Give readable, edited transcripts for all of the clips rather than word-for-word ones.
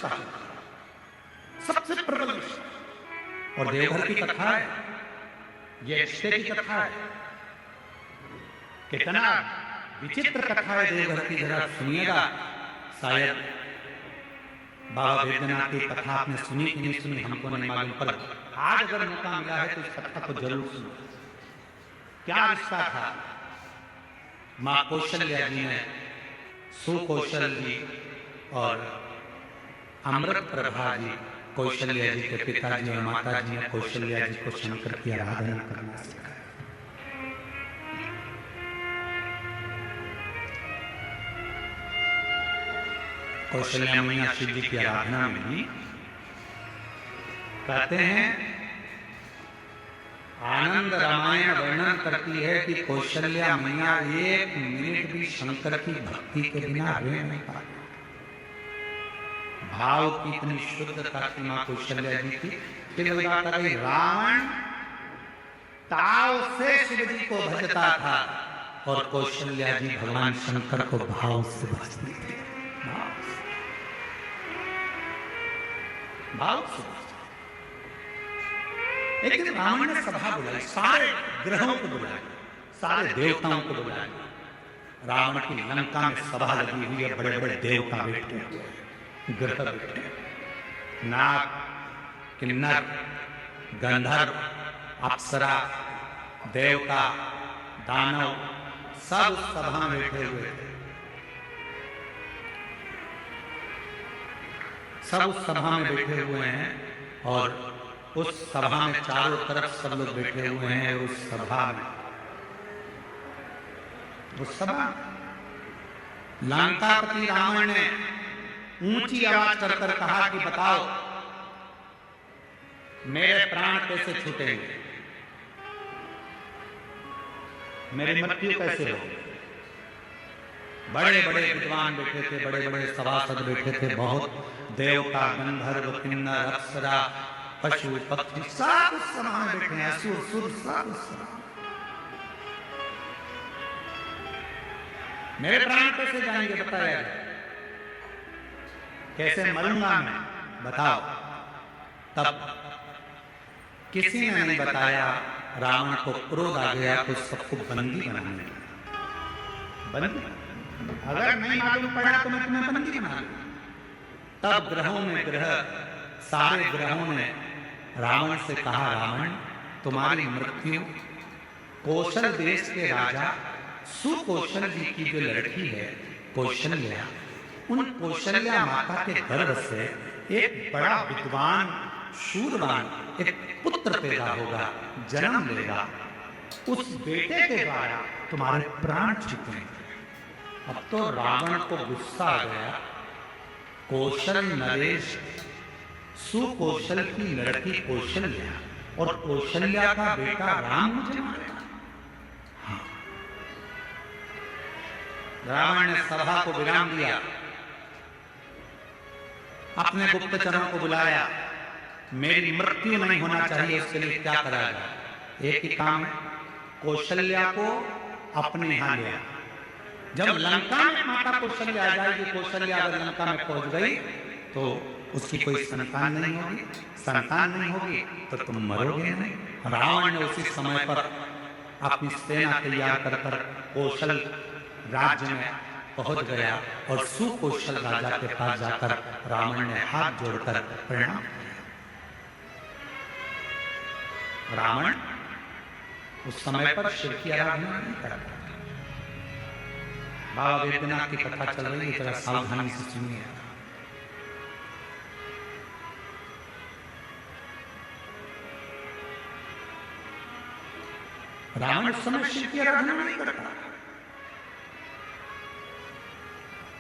रिश्ता है, सबसे प्रबल रिश्ता। और देवघर की कथा है, ये रिश्ते की कथा है। कितना विचित्र कथा है देवघर की, जरा सुनिएगा। शायद बाबा वैद्यनाथ की कथा आपने सुनी कि नहीं सुनी हमको नहीं मालूम, पर आज अगर मौका मिला है तो इस कथा को जरूर सुनो। क्या रिश्ता था मां कौशल्या जी ने सुकौशल जी और अमृत प्रभा जी, कौशल्या जी के पिताजी और माता जी ने कौशल्या जी को शंकर की आराधना करना सिखाया। कौशल्या मैया शिव जी की आराधना में भी कहते हैं, आनंद रामायण वर्णन करती है कि कौशल्या मैया 1 मिनट भी शंकर की भक्ति के बिना रह नहीं पाती। भाव की इतनी शुद्धता थी मां कौशल्या जी की। फिर बात आ गई, रावण ताव से शिव जी को भजता था और कौशल्या जी भगवान शंकर को भाव से भजती थी। भाव से। एक दिन रावण ने सभा बुलाई, सारे ग्रहों को बुलाया, सारे देवताओं को बुलाया। रावण की लंका में सभा लगी हुई है, बड़े बड़े देवता बैठे हुए, ग्रह बैठे, नाग, किन्नर, गंधर्व, अप्सरा, देवता, दानव, सब उस सभा में बैठे हुए थे। सब उस सभा में बैठे हुए हैं और उस सभा में चारों तरफ सब लोग बैठे हुए हैं। उस सभा में, उस सभा लंकापति रावण ने ऊंची आवाज कर कर कहा कि बताओ मेरे प्राण कैसे छूटेंगे, मेरी मृत्यु कैसे हो। बड़े बड़े विद्वान बैठे थे, बड़े बड़े सभासद बैठे थे, बहुत देवता, गंधर्व, किन्नर, अप्सरा, पशु, पक्षी सब उस सभा में बैठे हैं, असुर, सुर सब उस सभा। मेरे प्राण कैसे जाएंगे बताया, कैसे मरूंगा मैं बताओ। तब किसी ने नहीं बताया। रावण को क्रोध आ गया तो सबको बंदी बनाने लगा। बंदी, अगर नहीं मालूम पड़ा तो मैं तुम्हें बंदी बना लूं। तब ग्रहों में ग्रह, सारे ग्रहों ने रावण से कहा, रावण तुम्हारी मृत्यु कौशल देश के राजा सुकौशल जी की जो लड़की है कौशल्या, उन कौशल्या माता के गर्भ से एक बड़ा विद्वान शूरवान एक पुत्र पैदा होगा, जन्म लेगा। उस बेटे के द्वारा तुम्हारे प्राण छूटेंगे। अब तो रावण को गुस्सा आ गया। कौशल नरेश, सुकौशल की लड़की कौशल्या और कौशल्या का बेटा राम मुझे मारेगा। हाँ। रावण ने सभा को विराम दिया, अपने गुप्तचरों को बुलाया। मेरी मृत्यु नहीं होना चाहिए, उसके लिए क्या करा जाए। एक ही काम है, कौशल्या को अपने यहां ले। जब लंका में माता कौशल्या आ जाएगी, कौशल्या अगर लंका में पहुंच गई तो उसकी कोई संतान नहीं होगी। संतान नहीं होगी तो तुम मरोगे नहीं। रावण ने उसी समय पर अपनी सेना तैयार कर कर कौशल राज्य में पहुंच गया और सुकौशल राजा के पास जाकर रावण ने हाथ जोड़कर प्रणाम किया। रावण उस समय पर शिव की आराधना नहीं करता। बाबा वैद्यनाथ की कथा चल रही है, जरा सावधानी से सुनिए। रावण उस समय शिव की आराधना नहीं करता।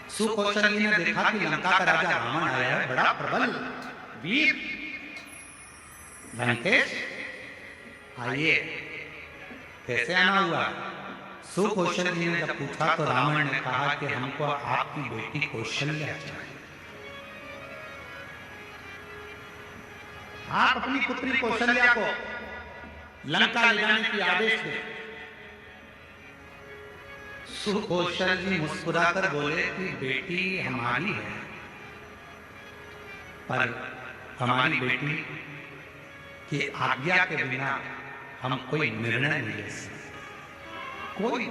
सुकौशल जी ने देखा कि लंका का राजा रावण आया है, बड़ा प्रबल वीर। लंकेश आइए, कैसे आना हुआ। सुकौशल जी ने जब पूछा तो रावण ने कहा कि हमको आपकी बेटी कौशल्या चाहिए। आप अपनी पुत्री कौशल्या को लंका ले जाने की आदेश दे। सुकौशल जी मुस्कुराकर बोले कि बेटी हमारी है, पर हमारी बेटी की आज्ञा के बिना हम कोई निर्णय नहीं ले सकते। कोई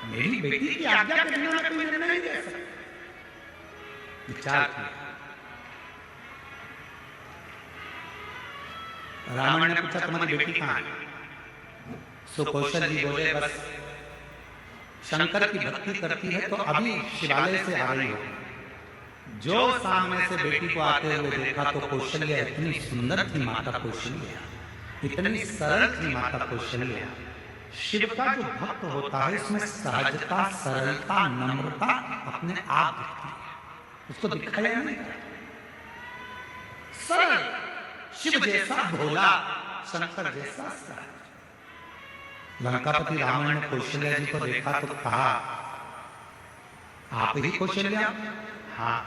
मेरी बेटी की आज्ञा के बिना कोई निर्णय नहीं ले सकता। विचार किया। रावण ने पूछा तुम्हारी बेटी कहां है? सुकौशल जी बोले बस शंकर की भक्ति करती है तो अभी शिवालय से आ रही हो। जो सामने से बेटी को आते हुए देखा तो कौशल्या इतनी सुंदर थी माता कौशल्या, इतनी सरल थी माता कौशल्या। शिव का जो भक्त होता है इसमें सहजता, सरलता, नम्रता अपने आप दिखती है। उसको दिखाया नहीं, सरल, शिव जैसा भोला, शंकर जैसा सरल। लंकापति रावण ने कौशल्या जी को देखा तो कहा आप ही कौशल्या? हाँ।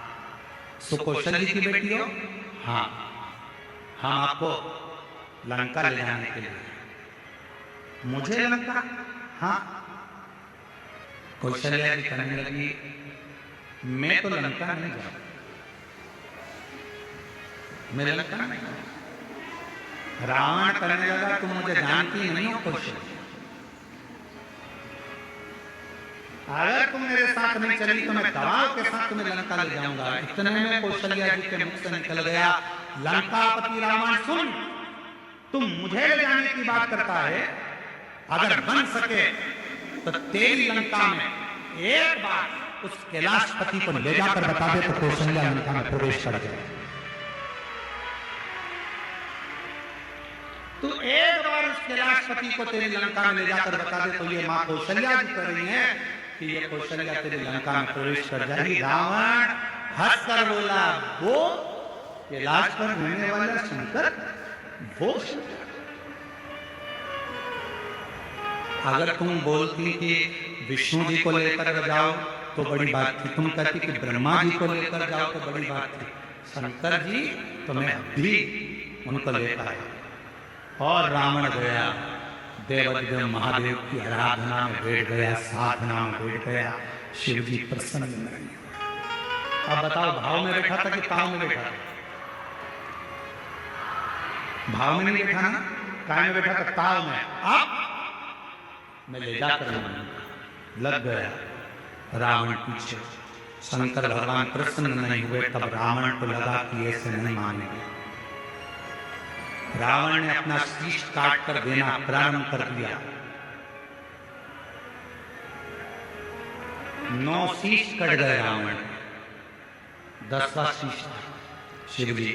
सुकौशल जी की बेटी हो? हाँ। हम आपको लंका ले जाने के लिए। मुझे लंका? हाँ। कौशल्या जी कहने लगी मैं तो लंका नहीं जाऊं, मैं लंका नहीं जाऊं। रावण कहने लगा तुम मुझे जानती नहीं हो कौशल्या, अगर तुम मेरे साथ नहीं चली तो मैं दबाव के साथ तुम्हें लंका ले जाऊंगा। इतने में कौशल्या जी के मुख से निकल गया लंकापति रावण सुन, तुम मुझे ले जाने की बात करता है, अगर बन सके तो तेरी लंका में एक बार उस कैलाशपति को ले जाकर बता दे तो कौशल्या लंका में प्रवेश कर जाए। तो एक बार उस कैलाशपति को तेरी लंका में ले जाकर बता दे तो ये मां कौशल्या जी कर रही है कि ये कौशल्या तेरी लंका में प्रवेश कर जाएगी। रावण हंसकर बोला वो कैलाश पर रहने वाला शंकर, वो शंकर। अगर तुम बोलती कि विष्णु जी को लेकर जाओ तो बड़ी बात थी, तुम कहती कि ब्रह्मा जी को लेकर जाओ तो बड़ी बात थी, शंकर जी तो मैं अभी उनको लेकर आया। और रावण गया देवाधिदेव महादेव की आराधना में बैठ गया, साधना में बैठ गया। शिव जी प्रसन्न नहीं हुए। अब बताओ भाव में बैठा था कि ताव में बैठा था? भाव में नहीं बैठा ना, काय में बैठा था? ताव में। अब मैं ले जाकर लग गया रावण पीछे। शंकर भगवान प्रसन्न नहीं हुए। तब रावण को लगा कि ऐसे नहीं मानेंगे। रावण ने अपना शीश काट कर देना प्रारंभ कर दिया। 9 शीश कट गए रावण। 10वां शीश शिव जी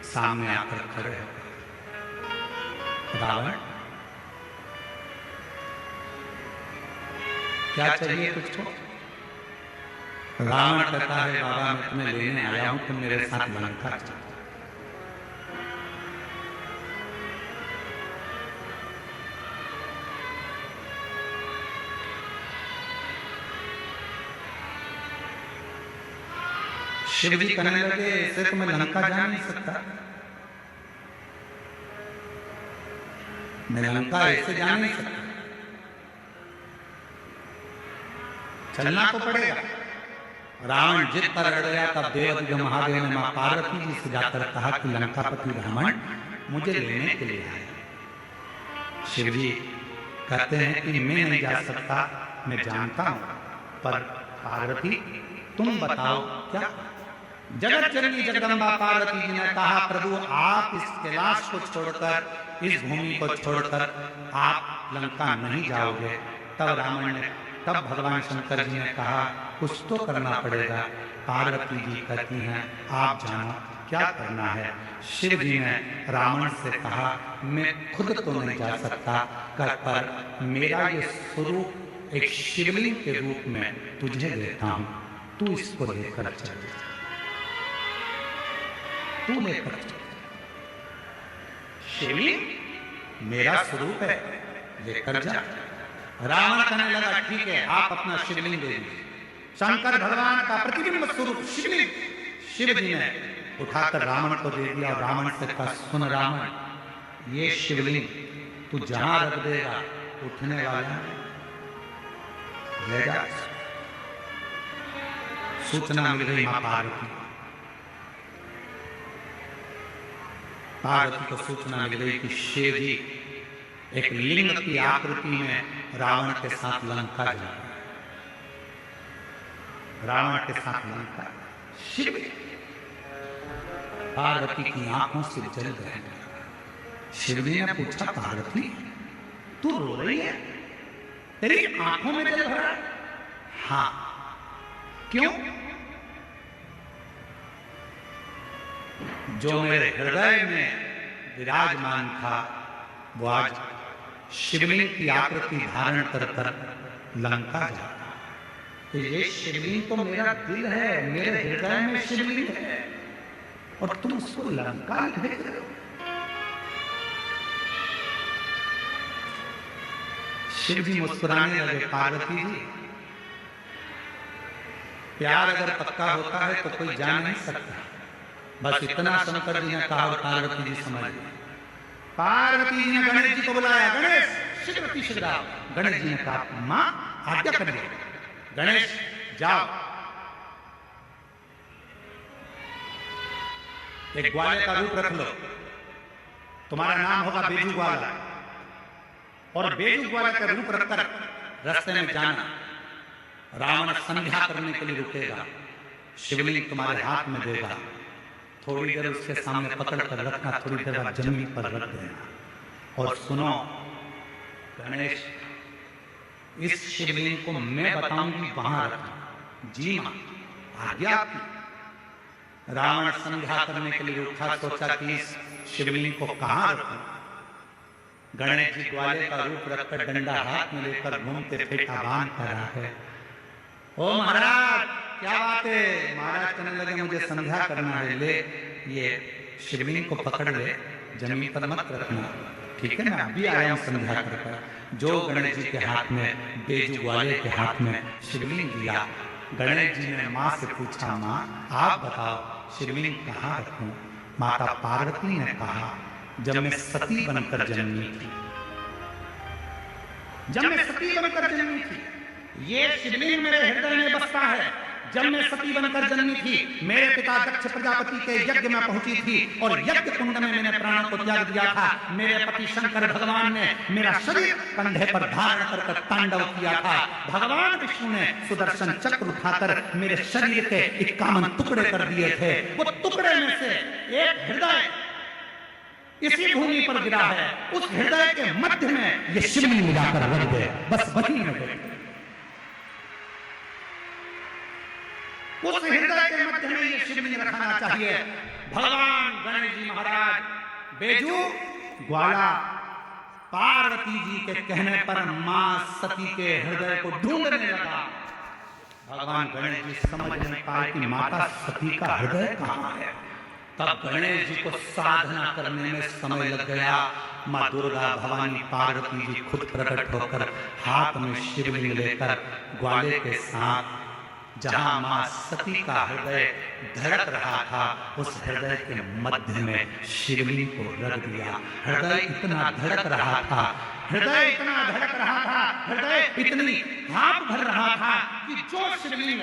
सामने आकर खड़े हो गए। रावण क्या चाहिए तुझको? रावण कहता है बाबा मैं तुम्हें लेने आया हूं, तुम मेरे साथ लंका चलो। शिव जी कहने लगे ऐसे तो मैं लंका जा नहीं सकता, मैं लंका ऐसे जा नहीं सकता, चलना तो पड़ेगा। रावण जिद पर अड़ गया। तब देवाधिदेव महादेव ने मां पार्वती जी से जाकर कहा कि लंकापति रावण मुझे लेने के लिए आए। शिव जी कहते हैं कि मैं नहीं जा सकता, मैं जानता हूं, पर पार्वती तुम बताओ क्या? जगत जननी जगदम्बा पार्वती जी ने कहा प्रभु आप इस कैलाश को छोड़कर, इस भूमि को छोड़कर आप लंका नहीं जाओगे। तब भगवान शंकर जी ने कहा कुछ तो करना पड़ेगा। पार्वती जी कहती हैं आप जानो क्या करना है। शिव जी ने रावण से कहा मैं खुद तो नहीं जा सकता, पर मेरा ये स्वरूप एक शिवलिंग के रूप में तुझे देता हूं, तू इसको लेकर चल, तू लेकर चल। शिवलिंग मेरा स्वरूप है, लेकर जा। रावण कहने लगा ठीक है आप अपना शिवलिंग दे दीजिए। शंकर भगवान का प्रतिबिंब स्वरूप शिवलिंग शिव जी ने उठाकर रावण को दे दिया। और रावण से कहा सुन रावण, ये शिवलिंग तू जहां रख देगा उठने वाला है, ले जा। सूचना मिल गई मां पार्वती पार्वती को सूचना मिल गई कि शिव जी एक लिंग की आकृति में रावण के साथ लंका जा रहे हैं। रावण के साथ लंका शिव पार्वती की आंखों से जल रहे हैं। शिव जी ने पूछा, पार्वती तू रो रही है, तेरी आंखों में जल भरा? हाँ, क्यों? जो मेरे हृदय में विराजमान था वो आज शिवलिंग की आकृति धारण कर कर लंका जाता। तो ये शिवलिंग तो मेरा दिल है, मेरे हृदय में शिवलिंग है, और तुम उसको लंका भेज रहे हो। शिव जी मुस्कुराने लगे, पार्वती जी प्यार अगर पक्का होता है तो कोई जान नहीं सकता। बस इतना शंकर जी ने कहा और पार्वती जी समझ गए। पार्वती जी ने गणेश जी को बुलाया, गणेश शीघ्र शीघ्र आओ। गणेश जी ने कहा, मां आज्ञा करिए। गणेश जाओ, एक ग्वाले का रूप रख लो, तुम्हारा नाम होगा बेजू ग्वाला, और बेजू ग्वाला का रूप रखकर रास्ते में जाना। रावण संध्या करने के लिए रुकेगा, शिवलिंग तुम्हारे हाथ में देगा, थोड़ी देर उसके सामने पकड़ कर रखना, थोड़ी देर बाद जमीन पर रख देना। और सुनो गणेश, इस शिवलिंग को मैं बताऊंगी वहां रखना। जी मां, आज्ञा आपकी। रावण संध्या करने के लिए उठा, सोचा कि इस शिवलिंग को कहां रखूं। गणेश जी ग्वाले का रूप रखकर डंडा हाथ में लेकर घूमते फेंटा बांध कर रहा है। ओ महाराज क्या बात है? महाराज कहने लगे, मुझे संध्या करना है, ले ये शिवलिंग को पकड़ ले, जमीन पर मत रखना, ठीक है? मैं अभी आया हूं संध्या कर। जो गणेश जी के हाथ में, बेजू ग्वाले के हाथ में शिवलिंग दिया। गणेश जी ने मां से पूछा, मां आप बताओ शिवलिंग कहाँ रखूं? माता पार्वती ने कहा, जब मैं सती बनकर जन्मी थी, जब मैं सती बनकर जन्मी थी, ये शिवलिंग मेरे हृदय में बसता है। जब मैं सती बनकर जन्मी थी, मेरे पिता दक्ष प्रजापति के यज्ञ में पहुंची थी और यज्ञ कुंड में मैंने प्राण को त्याग दिया था। मेरे पति शंकर भगवान ने मेरा शरीर कंधे पर धारण कर तांडव किया था। भगवान विष्णु ने सुदर्शन चक्र उठाकर मेरे शरीर के 51 टुकड़े कर दिए थे। वो टुकड़े में से एक हृदय इसी भूमि पर गिरा है, उस हृदय के मध्य में ये शिवलिंग मिलाकर रख दे, बस वही में उस हृदय के मध्य में ये शिवलिंग रखना चाहिए। भगवान गणेश जी महाराज बेजू ग्वाला पार्वती जी के कहने पर मां सती के हृदय को ढूंढने लगा। भगवान गणेश जी समझ नहीं पाए कि माता सती का हृदय कहां है। तब गणेश जी को साधना करने में समय लग गया। मां दुर्गा भवानी पार्वती जी खुद प्रकट होकर हाथ में शिवलिंग लेकर ग्वाले के साथ जहां मां सती का हृदय धड़क रहा था, उस हृदय के मध्य में शिवलिंग को रख दिया। हृदय इतना धड़क रहा था, हृदय इतना धड़क रहा था, हृदय इतनी भाप भर रहा था कि जो शिवलिंग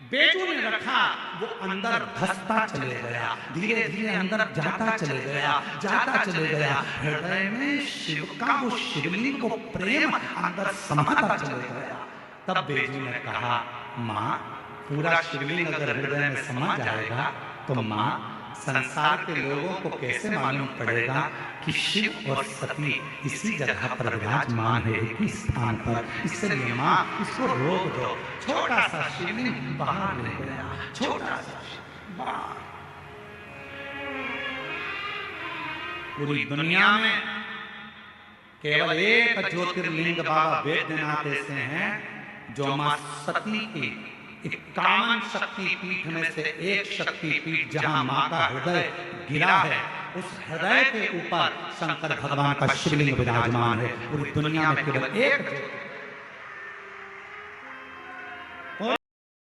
बेजू ने रखा वो अंदर धसता चले गया, धीरे धीरे अंदर जाता चले गया, जाता चले गया। हृदय में शिव का वो शिवलिंग को प्रेम अंदर समाता चले गया। तब बेजू ने कहा, मां पूरा शिवलिंग अगर हृदय में समा जाएगा तो मां संसार के लोगों को कैसे मालूम पड़ेगा कि शिव और सती इसी जगह पर विराजमान है, एक ही स्थान पर। इसलिए मां इसको रोक दो। छोटा सा शिवलिंग बाहर ले गया, छोटा सा बाहर। पूरी दुनिया में केवल एक ज्योतिर्लिंग बाबा वैद्यनाथ ऐसे हैं जो मां सती की 51 शक्ति पीठ में से एक शक्ति पीठ जहां मां का हृदय गिरा है, उस हृदय के ऊपर शंकर भगवान का शिवलिंग विराजमान है। पूरी दुनिया में केवल एक